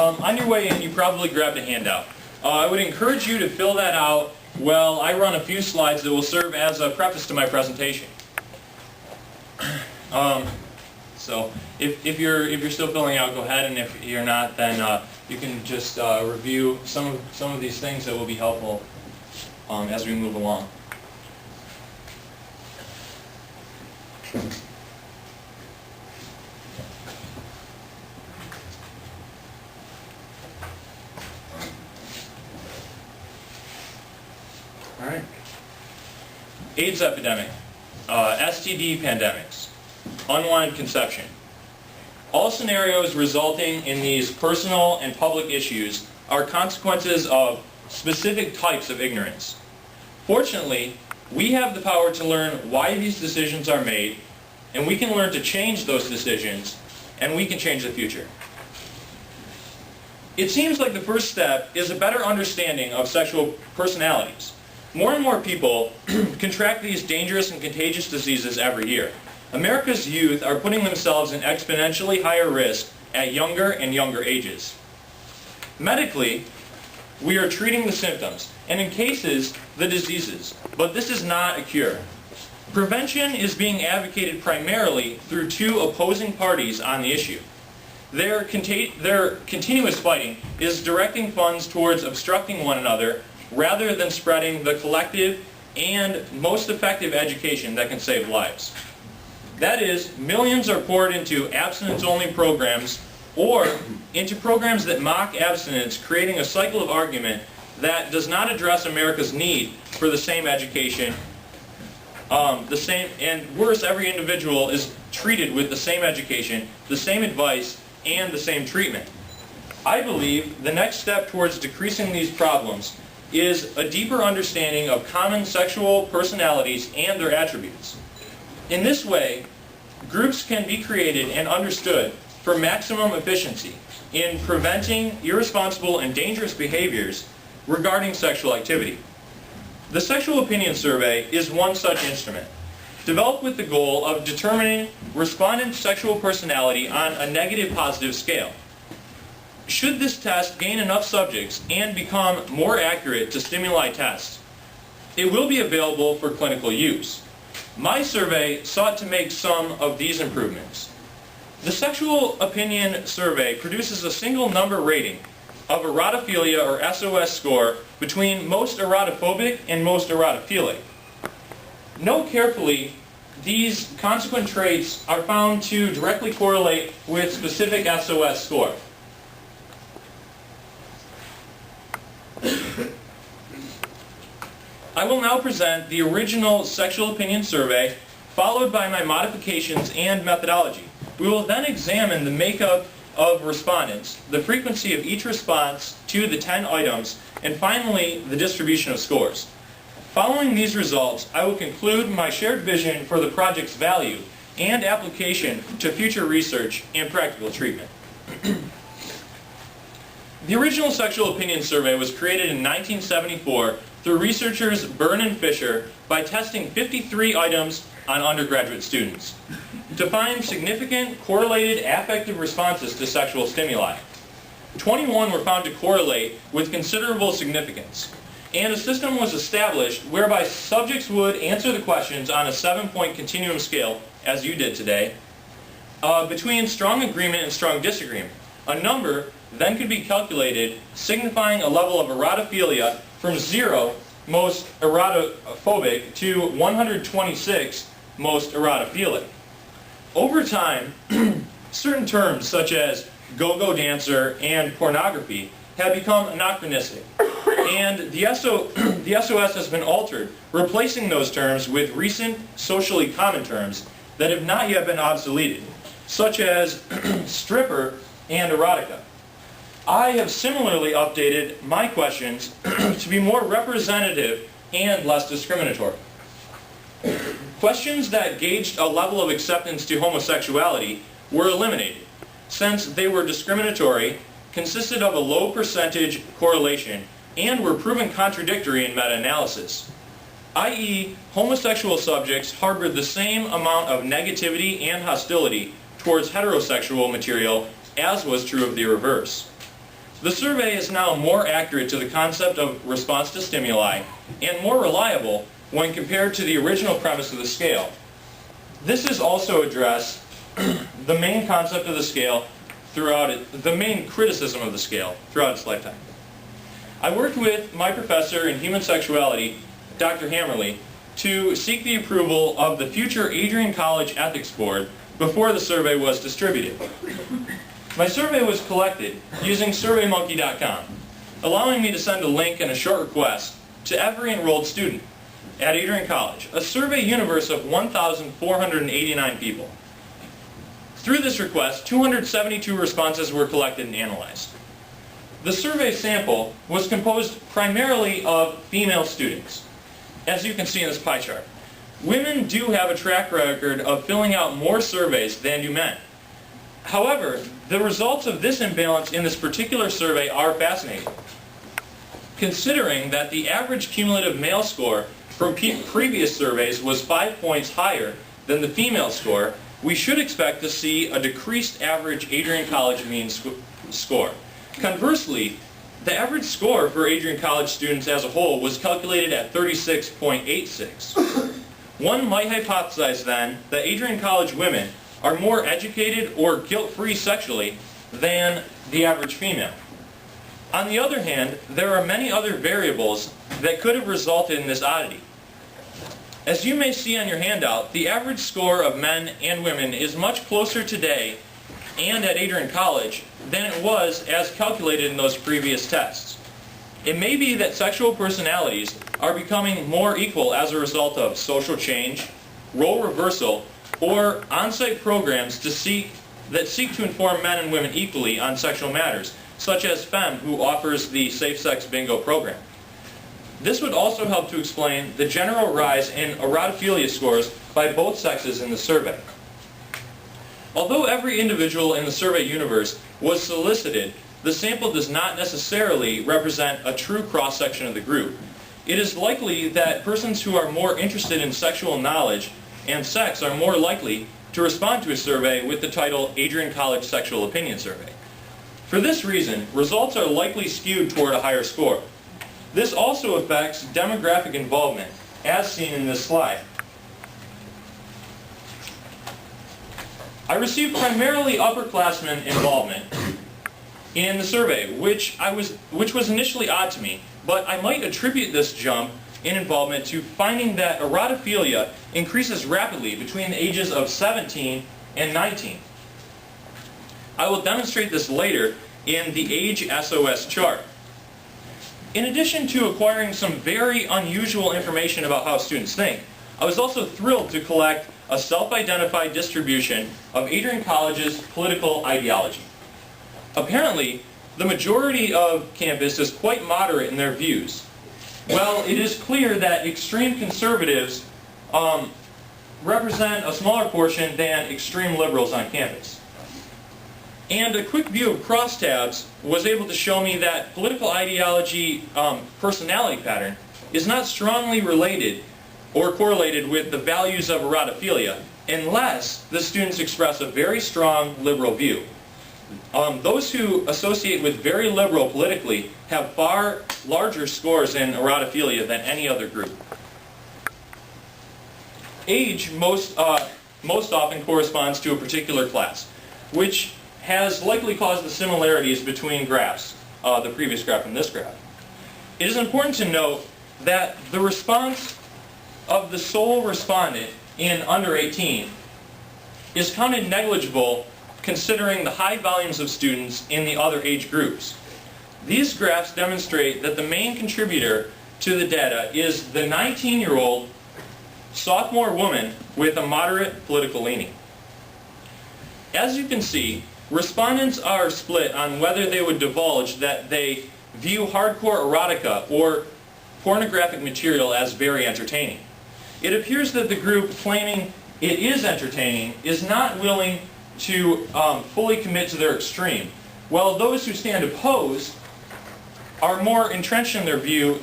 On your way in, you probably grabbed a handout. I would encourage you to fill that out while I run a few slides that will serve as a preface to my presentation. So if you're still filling out, go ahead, and if you're not, then you can just review some of these things that will be helpful as we move along. All right. AIDS epidemic, STD pandemics, unwanted conception. All scenarios resulting in these personal and public issues are consequences of specific types of ignorance. Fortunately, we have the power to learn why these decisions are made, and we can learn to change those decisions, and we can change the future. It seems like the first step is a better understanding of sexual personalities. More and more people contract these dangerous and contagious diseases every year. America's youth are putting themselves in exponentially higher risk at younger and younger ages. Medically, we are treating the symptoms, and in cases, the diseases, but this is not a cure. Prevention is being advocated primarily through two opposing parties on the issue. Their continuous fighting is directing funds towards obstructing one another rather than spreading the collective and most effective education that can save lives. That is, millions are poured into abstinence-only programs or into programs that mock abstinence, creating a cycle of argument that does not address America's need for the same education, and worse, every individual is treated with the same education, the same advice, and the same treatment. I believe the next step towards decreasing these problems is a deeper understanding of common sexual personalities and their attributes. In this way, groups can be created and understood for maximum efficiency in preventing irresponsible and dangerous behaviors regarding sexual activity. The Sexual Opinion Survey is one such instrument, developed with the goal of determining respondent sexual personality on a negative-positive scale. Should this test gain enough subjects and become more accurate to stimuli tests, it will be available for clinical use. My survey sought to make some of these improvements. The Sexual Opinion Survey produces a single number rating of erotophilia or SOS score between most erotophobic and most erotophilic. Note carefully, these consequent traits are found to directly correlate with specific SOS score. I will now present the original Sexual Opinion Survey, followed by my modifications and methodology. We will then examine the makeup of respondents, the frequency of each response to the 10 items, and finally, the distribution of scores. Following these results, I will conclude my shared vision for the project's value and application to future research and practical treatment. The original Sexual Opinion Survey was created in 1974 through researchers Byrne and Fisher by testing 53 items on undergraduate students to find significant correlated affective responses to sexual stimuli. 21 were found to correlate with considerable significance, and a system was established whereby subjects would answer the questions on a 7-point continuum scale, as you did today, between strong agreement and strong disagreement. A number then could be calculated signifying a level of erotophilia from 0, most erotophobic, to 126, most erotophilic. Over time, certain terms such as go-go dancer and pornography have become anachronistic, and the SOS has been altered, replacing those terms with recent socially common terms that have not yet been obsoleted, such as stripper and erotica. I have similarly updated my questions to be more representative and less discriminatory. Questions that gauged a level of acceptance to homosexuality were eliminated, since they were discriminatory, consisted of a low percentage correlation, and were proven contradictory in meta-analysis. I.e., homosexual subjects harbored the same amount of negativity and hostility towards heterosexual material as was true of the reverse. The survey is now more accurate to the concept of response to stimuli and more reliable when compared to the original premise of the scale. This has also addressed the main concept of the scale the main criticism of the scale throughout its lifetime. I worked with my professor in human sexuality, Dr. Hammerly, to seek the approval of the future Adrian College Ethics Board before the survey was distributed. My survey was collected using SurveyMonkey.com, allowing me to send a link and a short request to every enrolled student at Adrian College, a survey universe of 1,489 people. Through this request, 272 responses were collected and analyzed. The survey sample was composed primarily of female students, as you can see in this pie chart. Women do have a track record of filling out more surveys than do men. However, the results of this imbalance in this particular survey are fascinating, considering that the average cumulative male score from previous surveys was 5 points higher than the female score. We should expect to see a decreased average Adrian College mean score. Conversely, the average score for Adrian College students as a whole was calculated at 36.86. One might hypothesize then that Adrian College women are more educated or guilt-free sexually than the average female. On the other hand, there are many other variables that could have resulted in this oddity. As you may see on your handout, the average score of men and women is much closer today and at Adrian College than it was as calculated in those previous tests. It may be that sexual personalities are becoming more equal as a result of social change, role reversal, or on-site programs that seek to inform men and women equally on sexual matters, such as FEM, who offers the Safe Sex Bingo program. This would also help to explain the general rise in erotomophilia scores by both sexes in the survey. Although every individual in the survey universe was solicited, the sample does not necessarily represent a true cross-section of the group. It is likely that persons who are more interested in sexual knowledge and sex are more likely to respond to a survey with the title Adrian College Sexual Opinion Survey. For this reason, results are likely skewed toward a higher score. This also affects demographic involvement, as seen in this slide. I received primarily upperclassmen involvement in the survey, which was initially odd to me, but I might attribute this jump in involvement to finding that erotomophilia increases rapidly between the ages of 17 and 19. I will demonstrate this later in the age SOS chart. In addition to acquiring some very unusual information about how students think, I was also thrilled to collect a self-identified distribution of Adrian College's political ideology. Apparently, the majority of campus is quite moderate in their views. Well, it is clear that extreme conservatives represent a smaller portion than extreme liberals on campus. And a quick view of crosstabs was able to show me that political ideology personality pattern is not strongly related or correlated with the values of erotomophilia unless the students express a very strong liberal view. Those who associate with very liberal politically have far larger scores in erotomophilia than any other group. Age most often corresponds to a particular class, which has likely caused the similarities between graphs, the previous graph and this graph. It is important to note that the response of the sole respondent in under 18 is counted negligible considering the high volumes of students in the other age groups. These graphs demonstrate that the main contributor to the data is the 19-year-old sophomore woman with a moderate political leaning. As you can see, respondents are split on whether they would divulge that they view hardcore erotica or pornographic material as very entertaining. It appears that the group claiming it is entertaining is not willing to fully commit to their extreme, while those who stand opposed are more entrenched in their view